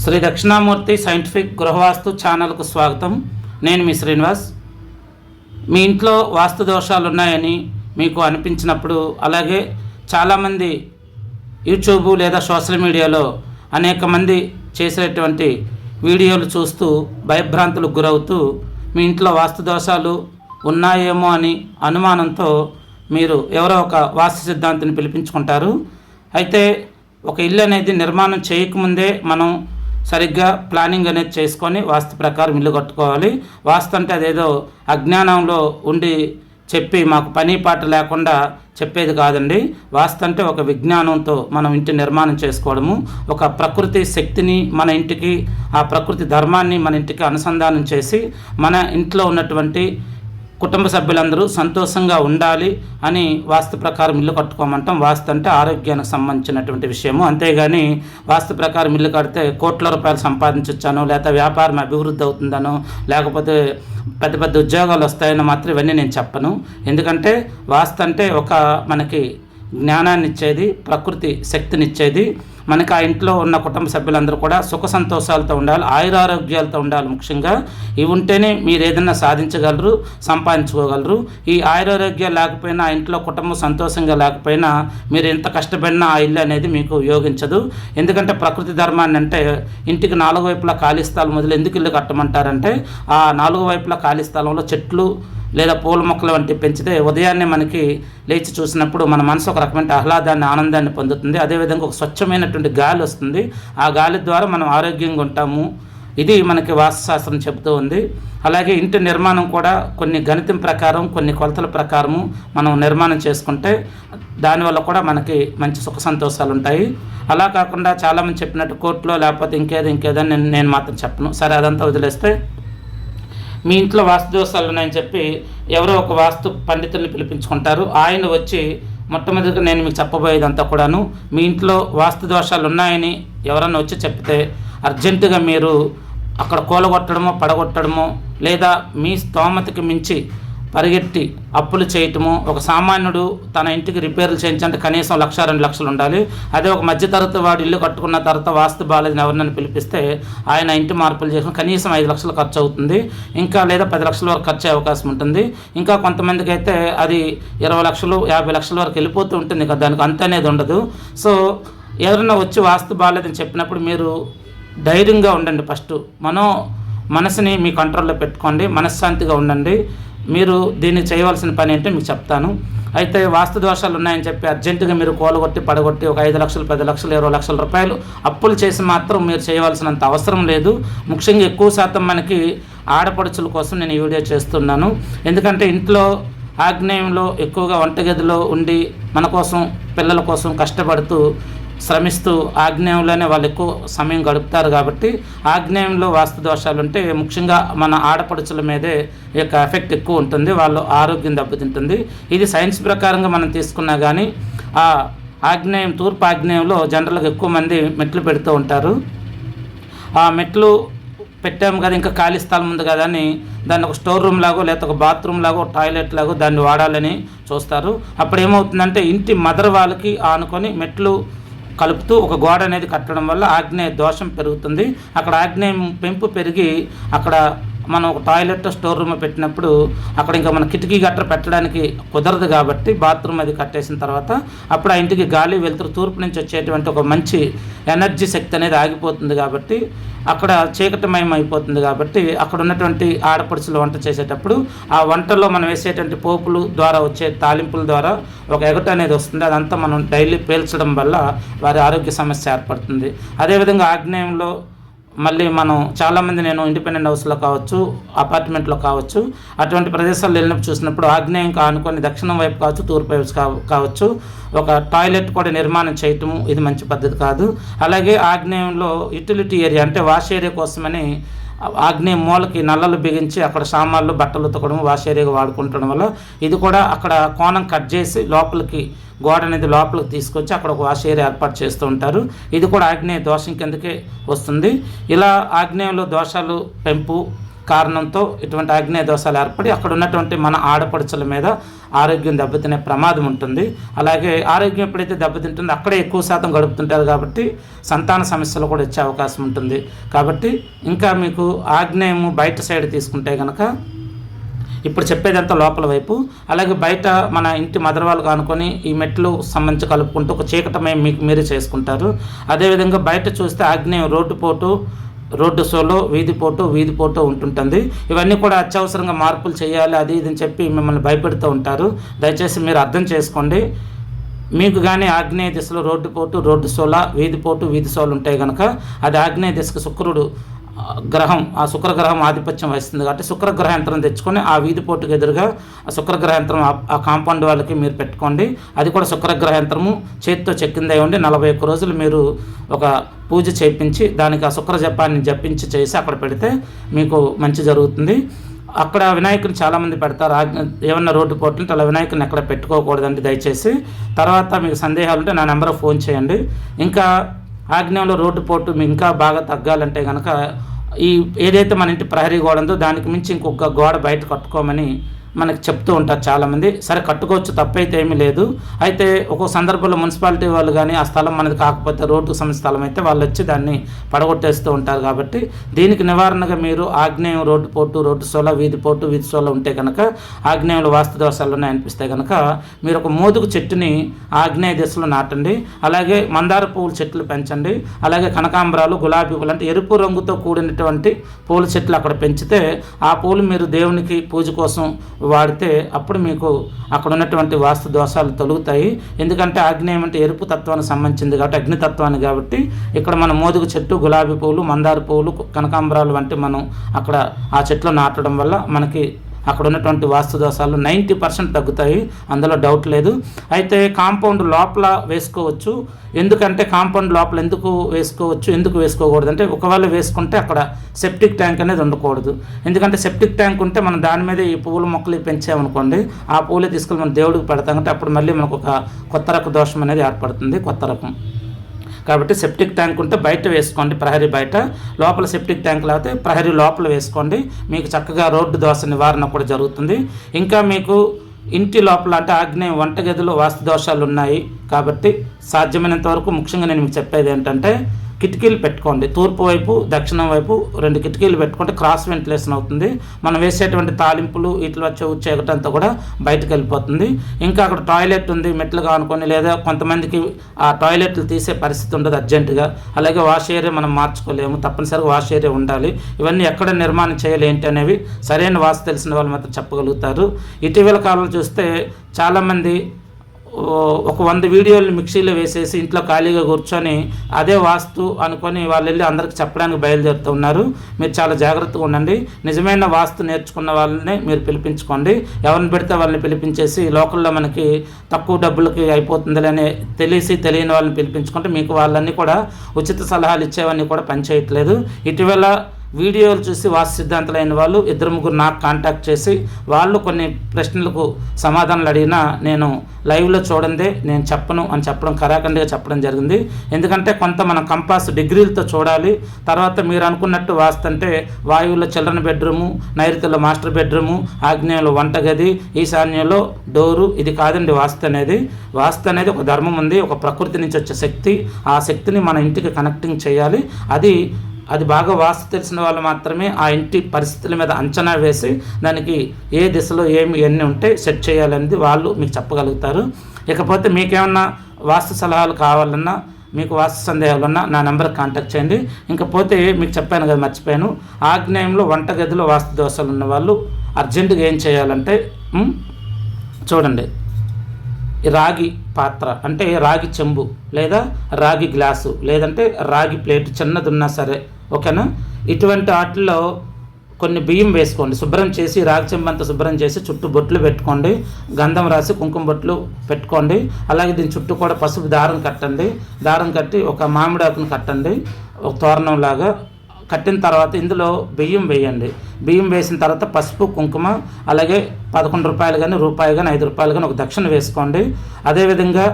Shri Dakshinamurthy scientific గృహవాస్తు ఛానల్కు స్వాగతం. నేను మీ శ్రీనివాస్. మీ ఇంట్లో వాస్తు దోషాలు ఉన్నాయని మీకు అనిపించినప్పుడు, అలాగే చాలామంది యూట్యూబ్ లేదా సోషల్ మీడియాలో అనేక మంది చేసేటువంటి వీడియోలు చూస్తూ భయభ్రాంతులకు గురవుతూ మీ ఇంట్లో వాస్తు దోషాలు ఉన్నాయేమో అని అనుమానంతో మీరు ఎవరో ఒక వాస్తు సిద్ధాంతిని పిలిపించుకుంటారు. అయితే ఒక ఇల్లు అనేది నిర్మాణం చేయకముందే మనం సరిగ్గా ప్లానింగ్ అనేది చేసుకొని వాస్తు ప్రకారం ఇల్లు కట్టుకోవాలి. వాస్తు అంటే అదేదో అజ్ఞానంలో ఉండి చెప్పి మాకు పని పాట లేకుండా చెప్పేది కాదండి. వాస్తు అంటే ఒక విజ్ఞానంతో మనం ఇంటి నిర్మాణం చేసుకోవడము, ఒక ప్రకృతి శక్తిని మన ఇంటికి, ఆ ప్రకృతి ధర్మాన్ని మన ఇంటికి అనుసంధానం చేసి మన ఇంట్లో ఉన్నటువంటి కుటుంబ సభ్యులందరూ సంతోషంగా ఉండాలి అని వాస్తు ప్రకారం ఇల్లు కట్టుకోమంటాం. వాస్తు అంటే ఆరోగ్యానికి సంబంధించినటువంటి విషయము. అంతేగాని వాస్తు ప్రకారం ఇల్లు కడితే కోట్ల రూపాయలు సంపాదించవచ్చానో, లేకపోతే వ్యాపారం అభివృద్ధి అవుతుందనో, లేకపోతే పెద్ద పెద్ద ఉద్యోగాలు వస్తాయనో మాత్రం ఇవన్నీ నేను చెప్పను. ఎందుకంటే వాస్తు అంటే ఒక మనకి జ్ఞానాన్ని ఇచ్చేది, ప్రకృతి శక్తినిచ్చేది. మనకి ఆ ఇంట్లో ఉన్న కుటుంబ సభ్యులందరూ కూడా సుఖ సంతోషాలతో ఉండాలి, ఆయురారోగ్యాలతో ఉండాలి. ముఖ్యంగా ఇవి ఉంటేనే మీరు ఏదైనా సాధించగలరు, సంపాదించుకోగలరు. ఈ ఆయురారోగ్యాలు లేకపోయినా, ఆ ఇంట్లో కుటుంబం సంతోషంగా లేకపోయినా మీరు ఎంత కష్టపడినా ఆ ఇల్లు అనేది మీకు యోగించదు. ఎందుకంటే ప్రకృతి ధర్మాన్ని అంటే ఇంటికి నాలుగు వైపులా ఖాళీ స్థలం మొదలు ఎందుకు ఇల్లు కట్టమంటారంటే, ఆ నాలుగు వైపులా ఖాళీ స్థలంలో చెట్లు లేదా పూల మొక్కలు వంటివి పెంచితే ఉదయాన్నే మనకి లేచి చూసినప్పుడు మన మనసు ఒక రకమైన ఆహ్లాదాన్ని, ఆనందాన్ని పొందుతుంది. అదేవిధంగా ఒక స్వచ్ఛమైనటువంటి గాలి వస్తుంది. ఆ గాలి ద్వారా మనం ఆరోగ్యంగా ఉంటాము. ఇది మనకి వాస్తుశాస్త్రం చెబుతూ ఉంది. అలాగే ఇంటి నిర్మాణం కూడా కొన్ని గణితం ప్రకారం, కొన్ని కొలతల ప్రకారము మనం నిర్మాణం చేసుకుంటే దానివల్ల కూడా మనకి మంచి సుఖ సంతోషాలు ఉంటాయి. అలా కాకుండా చాలామంది చెప్పినట్టు కోర్టులో లేకపోతే ఇంకేదో నేను మాత్రం చెప్పను. సరే, అదంతా వదిలేస్తే మీ ఇంట్లో వాస్తు దోషాలు ఉన్నాయని చెప్పి ఎవరో ఒక వాస్తు పండితుల్ని పిలిపించుకుంటారు. ఆయన వచ్చి మొట్టమొదటిగా నేను మీకు చెప్పబోయేదంతా కూడాను, మీ ఇంట్లో వాస్తు దోషాలు ఉన్నాయని ఎవరన్నా వచ్చి చెప్తే అర్జెంటుగా మీరు అక్కడ కూలగొట్టడమో, పడగొట్టడమో, లేదా మీ స్తోమతకి మించి పరిగెట్టి అప్పులు చేయటము. ఒక సామాన్యుడు తన ఇంటికి రిపేర్లు చేయించంటే కనీసం 1-2 లక్షలు ఉండాలి. అదే ఒక మధ్యతరగతి వాడు ఇల్లు కట్టుకున్న తర్వాత వాస్తు బాలేదని ఎవరినైనా పిలిపిస్తే ఆయన ఇంటి మార్పులు చేసుకుని కనీసం 5 లక్షలు ఖర్చు అవుతుంది. ఇంకా లేదా 10 లక్షల వరకు ఖర్చు అయ్యే అవకాశం ఉంటుంది. ఇంకా కొంతమందికి అయితే అది 20 లక్షలు, 50 లక్షల వరకు వెళ్ళిపోతూ ఉంటుంది కదా, దానికి అంత అనేది ఉండదు. సో ఎవరైనా వచ్చి వాస్తు బాలేదని చెప్పినప్పుడు మీరు ధైర్యంగా ఉండండి. ఫస్ట్ మనసుని మీ కంట్రోల్లో పెట్టుకోండి, మనశ్శాంతిగా ఉండండి. మీరు దీన్ని చేయవలసిన పని ఏంటో మీకు చెప్తాను. అయితే వాస్తు దోషాలు ఉన్నాయని చెప్పి అర్జెంటుగా మీరు కూలగొట్టి, పడగొట్టి ఒక 5 లక్షలు, 10 లక్షలు, 20 లక్షల రూపాయలు అప్పులు చేసి మాత్రం మీరు చేయవలసినంత అవసరం లేదు. ముఖ్యంగా ఎక్కువ శాతం మనకి ఆడపడుచుల కోసం నేను ఈ వీడియో చేస్తున్నాను. ఎందుకంటే ఇంట్లో ఆగ్నేయంలో ఎక్కువగా వంటగదిలో ఉండి మన కోసం, పిల్లల కోసం కష్టపడుతూ శ్రమిస్తూ ఆగ్నేయంలోనే వాళ్ళు ఎక్కువ సమయం గడుపుతారు. కాబట్టి ఆగ్నేయంలో వాస్తు దోషాలు ఉంటే ముఖ్యంగా మన ఆడపడుచుల మీదే ఈ యొక్క ఎఫెక్ట్ ఎక్కువ ఉంటుంది. వాళ్ళు ఆరోగ్యం దెబ్బతింటుంది. ఇది సైన్స్ ప్రకారంగా మనం తీసుకున్నా కానీ ఆ ఆగ్నేయం, తూర్పు ఆగ్నేయంలో జనరల్గా ఎక్కువ మంది మెట్లు పెడుతూ ఉంటారు. ఆ మెట్లు పెట్టాము కదా, ఇంకా ఖాళీ స్థలం ఉంది కదా అని దాన్ని ఒక స్టోర్ రూమ్ లాగో, లేకపోతే ఒక బాత్రూమ్ లాగో, టాయిలెట్ లాగో దాన్ని వాడాలని చూస్తారు. అప్పుడు ఏమవుతుందంటే ఇంటి మదర్ వాళ్ళకి ఆనుకొని మెట్లు కలుపుతూ ఒక గోడ అనేది కట్టడం వల్ల ఆగ్నేయ దోషం పెరుగుతుంది. అక్కడ ఆగ్నేయం పెంపు పెరిగి అక్కడ మనం ఒక టాయిలెట్, స్టోర్ రూమ్ పెట్టినప్పుడు అక్కడ ఇంకా మన కిటికీ గట్ర పెట్టడానికి కుదరదు. కాబట్టి బాత్రూమ్ అది కట్టేసిన తర్వాత అప్పుడు ఆ ఇంటికి గాలి, వెలుతురు, తూర్పు నుంచి వచ్చేటువంటి ఒక మంచి ఎనర్జీ శక్తి అనేది ఆగిపోతుంది. కాబట్టి అక్కడ చీకటిమయం అయిపోతుంది. కాబట్టి అక్కడ ఉన్నటువంటి ఆడపడుచులు వంట చేసేటప్పుడు ఆ వంటలో మనం వేసేటువంటి పోపులు ద్వారా వచ్చే తాలింపుల ద్వారా ఒక ఎగట అనేది వస్తుంది. అదంతా మనం డైలీ పీల్చడం వల్ల వారి ఆరోగ్య సమస్య ఏర్పడుతుంది. అదేవిధంగా ఆగ్నేయంలో మళ్ళీ మనం చాలామంది, నేను ఇండిపెండెంట్ హౌస్లో కావచ్చు, అపార్ట్మెంట్లో కావచ్చు, అటువంటి ప్రదేశాల్లో వెళ్ళినప్పుడు చూసినప్పుడు ఆగ్నేయం ఆనుకొని దక్షిణం వైపు కావచ్చు, తూర్పు వైపు కావచ్చు ఒక టాయిలెట్ కూడా నిర్మాణం చేయటము ఇది మంచి పద్ధతి కాదు. అలాగే ఆగ్నేయంలో యూటిలిటీ ఏరియా అంటే వాష్ ఏరియా కోసమని ఆగ్నేయ మూలకి నల్లలు బిగించి అక్కడ సామాన్లు, బట్టలు ఉతకడం, వాష్ ఏరియాగా వాడుకుంటడం వల్ల ఇది కూడా అక్కడ కోణం కట్ చేసి లోపలికి గోడ అనేది లోపలికి తీసుకొచ్చి అక్కడ ఒక వాష్ ఏరియా ఏర్పాటు చేస్తూ ఉంటారు. ఇది కూడా ఆగ్నేయ దోషం కిందకే వస్తుంది. ఇలా ఆగ్నేయంలో దోషాలు పెంపు కారణంతో ఇటువంటి ఆగ్నేయ దోషాలు ఏర్పడి అక్కడ ఉన్నటువంటి మన ఆడపడుచుల మీద ఆరోగ్యం దెబ్బతినే ప్రమాదం ఉంటుంది. అలాగే ఆరోగ్యం ఎప్పుడైతే దెబ్బతింటుందో అక్కడే ఎక్కువ శాతం గడుపుతుంటారు కాబట్టి సంతాన సమస్యలు కూడా వచ్చే అవకాశం ఉంటుంది. కాబట్టి ఇంకా మీకు ఆగ్నేయము బయట సైడ్ తీసుకుంటే కనుక ఇప్పుడు చెప్పేదంతా లోపల వైపు, అలాగే బయట మన ఇంటి మదర్వాళ్ళు కానుకొని ఈ మెట్లు సంబంధించి కలుపుకుంటూ ఒక చీకటమయం మీకు మీరే చేసుకుంటారు. అదేవిధంగా బయట చూస్తే ఆగ్నేయం రోడ్డు సోలో వీధి పోటు ఉంటుంటుంది. ఇవన్నీ కూడా అత్యవసరంగా మార్పులు చేయాలి అది ఇది అని చెప్పి మిమ్మల్ని భయపెడుతూ ఉంటారు. దయచేసి మీరు అర్థం చేసుకోండి. మీకు కానీ ఆగ్నేయ దిశలో రోడ్డు సోల వీధి సోలు ఉంటాయి కనుక అది ఆగ్నేయ దిశకు శుక్రుడు గ్రహం, ఆ శుక్రగ్రహం ఆధిపత్యం వహిస్తుంది కాబట్టి శుక్రగ్రహ యంత్రం తెచ్చుకొని ఆ వీధి పోటుకు ఎదురుగా ఆ శుక్రగ్రహ యంత్రం ఆ కాంపౌండ్ వాళ్ళకి మీరు పెట్టుకోండి. అది కూడా శుక్రగ్రహ యంత్రము చేతితో చెక్కిందే ఉండి 41 రోజులు మీరు ఒక పూజ చేయించి దానికి ఆ శుక్ర జపాన్ని జపించి చేసి అక్కడ పెడితే మీకు మంచి జరుగుతుంది. అక్కడ వినాయకుని చాలామంది పెడతారు. ఏమన్నా రోడ్డు పోతుంటే అలా వినాయకుని ఎక్కడ పెట్టుకోకూడదండి దయచేసి. తర్వాత మీకు సందేహాలు ఉంటే నా నెంబర్ ఫోన్ చేయండి. ఇంకా ఆగ్నేయంలో రోడ్డు పోటు మీకు ఇంకా బాగా తగ్గాలంటే కనుక ఏదైతే మన ఇంటి ప్రహరీ గోడ ఉందో దానికి మించి ఇంకొక గోడ బయట కట్టుకోమని మనకు చెప్తూ ఉంటారు చాలామంది. సరే కట్టుకోవచ్చు, తప్పైతే ఏమీ లేదు. అయితే ఒక్కొక్క సందర్భంలో మున్సిపాలిటీ వాళ్ళు కానీ ఆ స్థలం మనది కాకపోతే రోడ్డు సంబంధించిన స్థలం అయితే వాళ్ళు వచ్చి దాన్ని పడగొట్టేస్తూ ఉంటారు. కాబట్టి దీనికి నివారణగా మీరు ఆగ్నేయం రోడ్డు సోల వీధి సోల ఉంటే కనుక ఆగ్నేయంలో వాస్తు దోషాలు అనిపిస్తే కనుక మీరు ఒక మోదుగు చెట్టుని ఆగ్నేయ దిశలో నాటండి. అలాగే మందార పువ్వుల చెట్లు పెంచండి. అలాగే కనకాంబరాలు, గులాబీ పూలు అంటే ఎరుపు రంగుతో కూడినటువంటి పూల చెట్లు అక్కడ పెంచితే ఆ పూలు మీరు దేవునికి పూజ కోసం వాడితే అప్పుడు మీకు అక్కడ ఉన్నటువంటి వాస్తు దోషాలు తొలుగుతాయి. ఎందుకంటే ఆగ్నేయం అంటే ఎరుపు తత్వానికి సంబంధించింది కాబట్టి అగ్నితత్వాన్ని కాబట్టి ఇక్కడ మన మోదుగు చెట్టు, గులాబీ పువ్వులు, మందార పువ్వులు, కనకాంబరాలు వంటి మనం అక్కడ ఆ చెట్లు నాటడం వల్ల మనకి అక్కడ ఉన్నటువంటి వాస్తు దోషాలు 90% తగ్గుతాయి, అందులో డౌట్ లేదు. అయితే కాంపౌండ్ లోపల వేసుకోవచ్చు. ఎందుకంటే కాంపౌండ్ లోపల ఎందుకు వేసుకోకూడదు అంటే ఒకవేళ వేసుకుంటే అక్కడ సెప్టిక్ ట్యాంక్ అనేది ఉండకూడదు. ఎందుకంటే సెప్టిక్ ట్యాంక్ ఉంటే మనం దాని మీద ఈ పువ్వుల మొక్కలు పెంచామనుకోండి, ఆ పువ్వులే తీసుకెళ్ళి మనం దేవుడికి పెడతాం అంటే అప్పుడు మళ్ళీ మనకు ఒక కొత్త రకం దోషం అనేది ఏర్పడుతుంది, కొత్త రకం. కాబట్టి సెప్టిక్ ట్యాంక్ ఉంటే బయట వేసుకోండి, ప్రహరీ బయట. లోపల సెప్టిక్ ట్యాంక్ లేకపోతే ప్రహరీ లోపల వేసుకోండి. మీకు చక్కగా రోడ్డు దోష నివారణ కూడా జరుగుతుంది. ఇంకా మీకు ఇంటి లోపల అంటే ఆగ్నేయ వంటగదిలో వాస్తు దోషాలు ఉన్నాయి కాబట్టి సాధ్యమైనంత వరకు ముఖ్యంగా నేను మీకు చెప్పేది ఏంటంటే కిటికీలు పెట్టుకోండి. తూర్పు వైపు, దక్షిణం వైపు 2 కిటికీలు పెట్టుకుంటే క్రాస్ వెంటిలేషన్ అవుతుంది. మనం వేసేటువంటి తాలింపులు ఇట్లా వచ్చే చీకటంతా కూడా బయటకు వెళ్ళిపోతుంది. ఇంకా అక్కడ టాయిలెట్ ఉంది మెట్లుగా అనుకోని, లేదా కొంతమందికి ఆ టాయిలెట్లు తీసే పరిస్థితి ఉండదు అర్జెంటుగా. అలాగే వాష్ ఏరియా మనం మార్చుకోలేము, తప్పనిసరిగా వాష్ ఏరియా ఉండాలి. ఇవన్నీ ఎక్కడ నిర్మాణం చేయాలి ఏంటి అనేవి సరైన వాస్తు తెలిసిన వాళ్ళు మాత్రం చెప్పగలుగుతారు. ఇటీవల కాలంలో చూస్తే చాలామంది ఒక 100 వీడియోలు మిక్సీలో వేసేసి ఇంట్లో ఖాళీగా కూర్చొని అదే వాస్తు అనుకొని వాళ్ళు వెళ్ళి అందరికి చెప్పడానికి బయలుదేరుతూ ఉన్నారు. మీరు చాలా జాగ్రత్తగా ఉండండి. నిజమైన వాస్తు నేర్చుకున్న వాళ్ళని మీరు పిలిపించుకోండి. ఎవరిని పెడితే వాళ్ళని పిలిపించేసి లోకల్లో మనకి తక్కువ డబ్బులకి అయిపోతుందని తెలియని వాళ్ళని పిలిపించుకుంటే మీకు వాళ్ళన్నీ కూడా ఉచిత సలహాలు ఇచ్చేవన్నీ కూడా పనిచేయట్లేదు. ఇటీవల వీడియోలు చూసి వాస్తు సిద్ధాంతులైన వాళ్ళు 2-3 నాకు కాంటాక్ట్ చేసి వాళ్ళు కొన్ని ప్రశ్నలకు సమాధానాలు అడిగినా నేను లైవ్లో చూడండి నేను చెప్పను అని చెప్పడం కరాఖండిగా చెప్పడం జరిగింది. ఎందుకంటే కొంత మనం కంపాస్ డిగ్రీలతో చూడాలి. తర్వాత మీరు అనుకున్నట్టు వాస్తు అంటే వాయువులో చిల్డ్రన్ బెడ్రూము, నైరుతిలో మాస్టర్ బెడ్రూము, ఆగ్నేయంలో వంటగది, ఈశాన్యంలో డోరు, ఇది కాదండి వాస్తు అనేది ఒక ధర్మం ఉంది, ఒక ప్రకృతి నుంచి వచ్చే శక్తి. ఆ శక్తిని మన ఇంటికి కనెక్టింగ్ చేయాలి. అది బాగా వాస్తు తెలిసిన వాళ్ళు మాత్రమే ఆ ఇంటి పరిస్థితుల మీద అంచనా వేసి దానికి ఏ దిశలో ఎన్ని ఉంటే సెట్ చేయాలనేది వాళ్ళు మీకు చెప్పగలుగుతారు. ఇకపోతే మీకేమన్నా వాస్తు సలహాలు కావాలన్నా, మీకు వాస్తు సందేహాలు ఉన్నా నా నెంబర్కి కాంటాక్ట్ చేయండి. ఇంకపోతే మీకు చెప్పాను కదా, మర్చిపోయాను, ఆగ్నేయంలో వంటగదిలో వాస్తు దోషాలు ఉన్న వాళ్ళు అర్జెంటుగా ఏం చేయాలంటే చూడండి, రాగి పాత్ర అంటే రాగి చెంబు లేదా రాగి గ్లాసు లేదంటే రాగి ప్లేట్ చిన్నది ఉన్నా సరే, ఓకేనా, ఇటువంటి వాటిల్లో కొన్ని బియ్యం వేసుకోండి. శుభ్రం చేసి రాగి చెంబంతా శుభ్రం చేసి చుట్టూ బొట్లు పెట్టుకోండి, గంధం రాసి కుంకుమ బొట్లు పెట్టుకోండి. అలాగే దీని చుట్టూ కూడా పసుపు దారం కట్టండి. దారం కట్టి ఒక మామిడి ఆకును కట్టండి, ఒక తోరణం లాగా కట్టిన తర్వాత ఇందులో బియ్యం వేయండి. బియ్యం వేసిన తర్వాత పసుపు, కుంకుమ, అలాగే 11 రూపాయలు కానీ రూపాయి కానీ 5 రూపాయలు కానీ ఒక దక్షిణ వేసుకోండి. అదేవిధంగా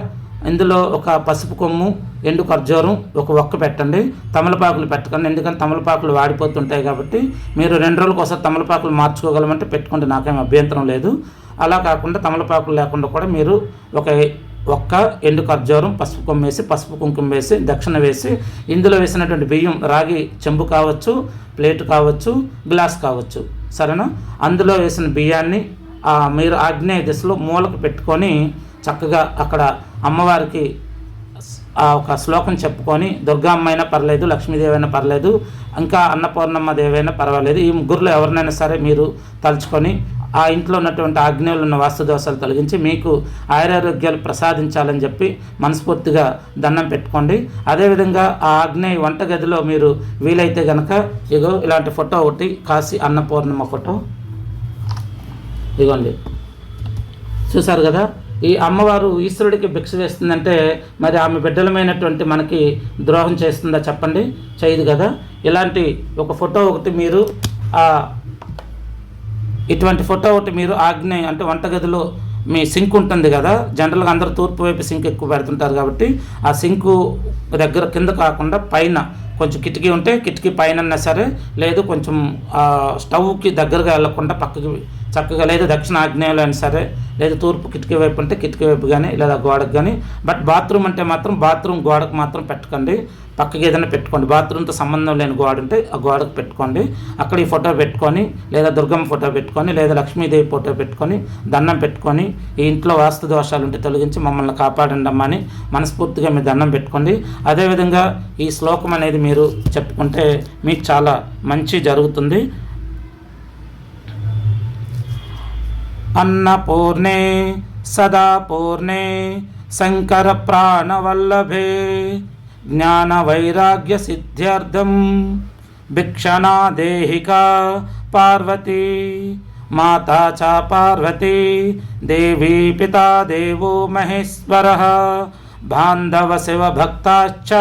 ఇందులో ఒక పసుపు కొమ్ము, ఎండు ఖర్జూరం, ఒక ఒక్క పెట్టండి. తమలపాకులు పెట్టకండి, ఎందుకంటే తమలపాకులు వాడిపోతుంటాయి కాబట్టి మీరు 2 రోజులకు ఒకసారి తమలపాకులు మార్చుకోగలమంటే పెట్టుకోండి, నాకేం అభ్యంతరం లేదు. అలా కాకుండా తమలపాకులు లేకుండా కూడా మీరు ఒక్క ఎండు ఖర్జూరం, పసుపు కొమ్ము వేసి, పసుపు కుంకుమ వేసి, దక్షిణ వేసి, ఇందులో వేసినటువంటి బియ్యం రాగి చెంబు కావచ్చు, ప్లేట్ కావచ్చు, గ్లాస్ కావచ్చు, సరేనా. అందులో వేసిన బియ్యాన్ని మీరు ఆగ్నేయ దిశలో మూలకు పెట్టుకొని చక్కగా అక్కడ అమ్మవారికి ఒక శ్లోకం చెప్పుకొని, దుర్గా అమ్మ అయినా పర్లేదు, లక్ష్మీదేవి అయినా పర్లేదు, ఇంకా అన్నపూర్ణమ్మ దేవి అయినా పర్వాలేదు, ఈ ముగ్గురులో ఎవరినైనా సరే మీరు తలుచుకొని ఆ ఇంట్లో ఉన్నటువంటి ఆగ్నేయులు ఉన్న వాస్తు దోషాలు తొలగించి మీకు ఆయురారోగ్యాలు ప్రసాదించాలని చెప్పి మనస్ఫూర్తిగా దండం పెట్టుకోండి. అదేవిధంగా ఆ ఆగ్నేయ వంటగదిలో మీరు వీలైతే కనుక ఇలాంటి ఫోటో ఒకటి, కాశీ అన్నపూర్ణమ్మ ఫోటో ఇదిగోండి, చూసారు కదా. ఈ అమ్మవారు ఈశ్వరుడికి భిక్ష వేస్తుందంటే మరి ఆమె బిడ్డలమైనటువంటి మనకి ద్రోహం చేస్తుందా చెప్పండి? చేయదు కదా. ఇలాంటి ఒక ఫోటో ఒకటి మీరు ఇటువంటి ఫోటో ఒకటి మీరు ఆగ్నేయ అంటే వంటగదిలో మీ సింక్ ఉంటుంది కదా, జనరల్గా అందరూ తూర్పు వైపు సింక్ ఎక్కువ పెడుతుంటారు కాబట్టి ఆ సింకు దగ్గర కింద కాకుండా పైన కొంచెం కిటికీ ఉంటే కిటికీ పైన సరే, లేదు కొంచెం స్టవ్కి దగ్గరగా వెళ్ళకుండా పక్కకి చక్కగా, లేదు దక్షిణ ఆగ్నేయంలో అయినా సరే, లేదు తూర్పు కిటికీ వైపు అంటే కిటికీ వైపు కానీ, లేదా గోడకు కానీ. బట్ బాత్రూమ్ అంటే మాత్రం బాత్రూమ్ గోడకు మాత్రం పెట్టకండి, పక్కకి ఏదైనా పెట్టుకోండి. బాత్రూమ్తో సంబంధం లేని గోడ ఉంటే ఆ గోడకు పెట్టుకోండి. అక్కడ ఈ ఫోటో పెట్టుకొని, లేదా దుర్గమ్మ ఫోటో పెట్టుకొని, లేదా లక్ష్మీదేవి ఫోటో పెట్టుకొని దండం పెట్టుకొని, ఈ ఇంట్లో వాస్తు దోషాలు ఉంటే తొలగించి మమ్మల్ని కాపాడండి అమ్మా అని మనస్ఫూర్తిగా మీరు దండం పెట్టుకోండి. అదేవిధంగా ఈ శ్లోకం అనేది మీరు చెప్పుకుంటే మీకు చాలా మంచి జరుగుతుంది. అన్నపూర్ణే సదా పూర్ణే శంకర ప్రాణవల్లభే జ్ఞాన వైరాగ్య సిద్ధ్యర్థం భిక్షణా దేహికా పార్వతీ మాతా చ పార్వతీ దేవీ పితా దేవో మహేశ్వరః బాంధవ శివ భక్తాశ్చ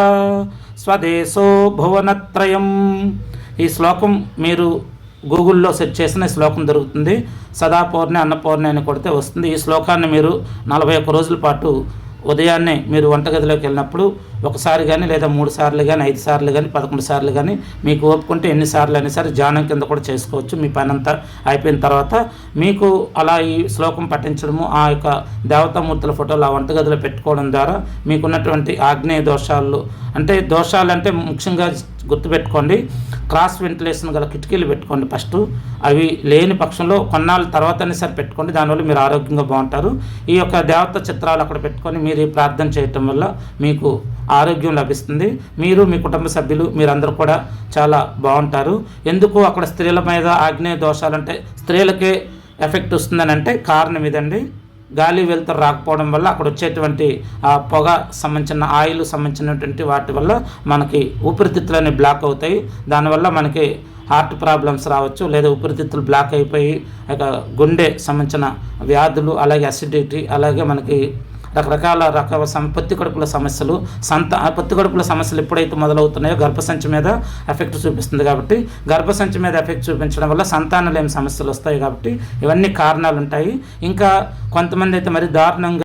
స్వదేశో భువనత్రయం. ఈ శ్లోకం మీరు గూగుల్లో సెర్చ్ చేసిన శ్లోకం దొరుకుతుంది. సదాపూర్ణి అన్నపూర్ణి అని కొడితే వస్తుంది. ఈ శ్లోకాన్ని మీరు 41 రోజుల పాటు ఉదయాన్నే మీరు వంటగదిలోకి వెళ్ళినప్పుడు ఒకసారి కానీ, లేదా 3 సార్లు కానీ, 5 సార్లు కానీ, 11 సార్లు కానీ, మీకు ఒప్పుకుంటే ఎన్నిసార్లు అయినా సరే ధ్యానం కింద కూడా చేసుకోవచ్చు. మీ పని అంతా అయిపోయిన తర్వాత మీకు అలా ఈ శ్లోకం పఠించడము, ఆ యొక్క దేవతామూర్తుల ఫోటోలు ఆ వంటగదిలో పెట్టుకోవడం ద్వారా మీకున్నటువంటి ఆగ్నేయ దోషాలు, అంటే దోషాలంటే ముఖ్యంగా గుర్తుపెట్టుకోండి, క్రాస్ వెంటిలేషన్ గల కిటికీలు పెట్టుకోండి ఫస్ట్. అవి లేని పక్షంలో కొన్నాళ్ళ తర్వాతనే సరే పెట్టుకోండి, దానివల్ల మీరు ఆరోగ్యంగా బాగుంటారు. ఈ యొక్క దేవత చిత్రాలు అక్కడ పెట్టుకొని మీరు ఈ ప్రార్థన చేయటం వల్ల మీకు ఆరోగ్యం లభిస్తుంది. మీరు, మీ కుటుంబ సభ్యులు, మీరందరూ కూడా చాలా బాగుంటారు. ఎందుకు అక్కడ స్త్రీల మీద ఆగ్నేయ దోషాలంటే స్త్రీలకే ఎఫెక్ట్ వస్తుందని అంటే కారణం ఇదండి. గాలి వెలుతురు రాకపోవడం వల్ల అక్కడ వచ్చేటువంటి ఆ పొగ సంబంధించిన ఆయిల్ సంబంధించినటువంటి వాటి వల్ల మనకి ఊపిరితిత్తులన్నీ బ్లాక్ అవుతాయి. దానివల్ల మనకి హార్ట్ ప్రాబ్లమ్స్ రావచ్చు, లేదా ఊపిరితిత్తులు బ్లాక్ అయిపోయి గుండె సంబంధించిన వ్యాధులు, అలాగే అసిడిటీ, అలాగే మనకి రకరకాల పొత్తి కడుపుల సమస్యలు, పొత్తి కడుపుల సమస్యలు ఎప్పుడైతే మొదలవుతున్నాయో గర్భసంచి మీద ఎఫెక్ట్ చూపిస్తుంది. కాబట్టి గర్భసంచి మీద ఎఫెక్ట్ చూపించడం వల్ల సంతానలేని సమస్యలు వస్తాయి. కాబట్టి ఇవన్నీ కారణాలు ఉంటాయి. ఇంకా కొంతమంది అయితే మరి దారుణంగా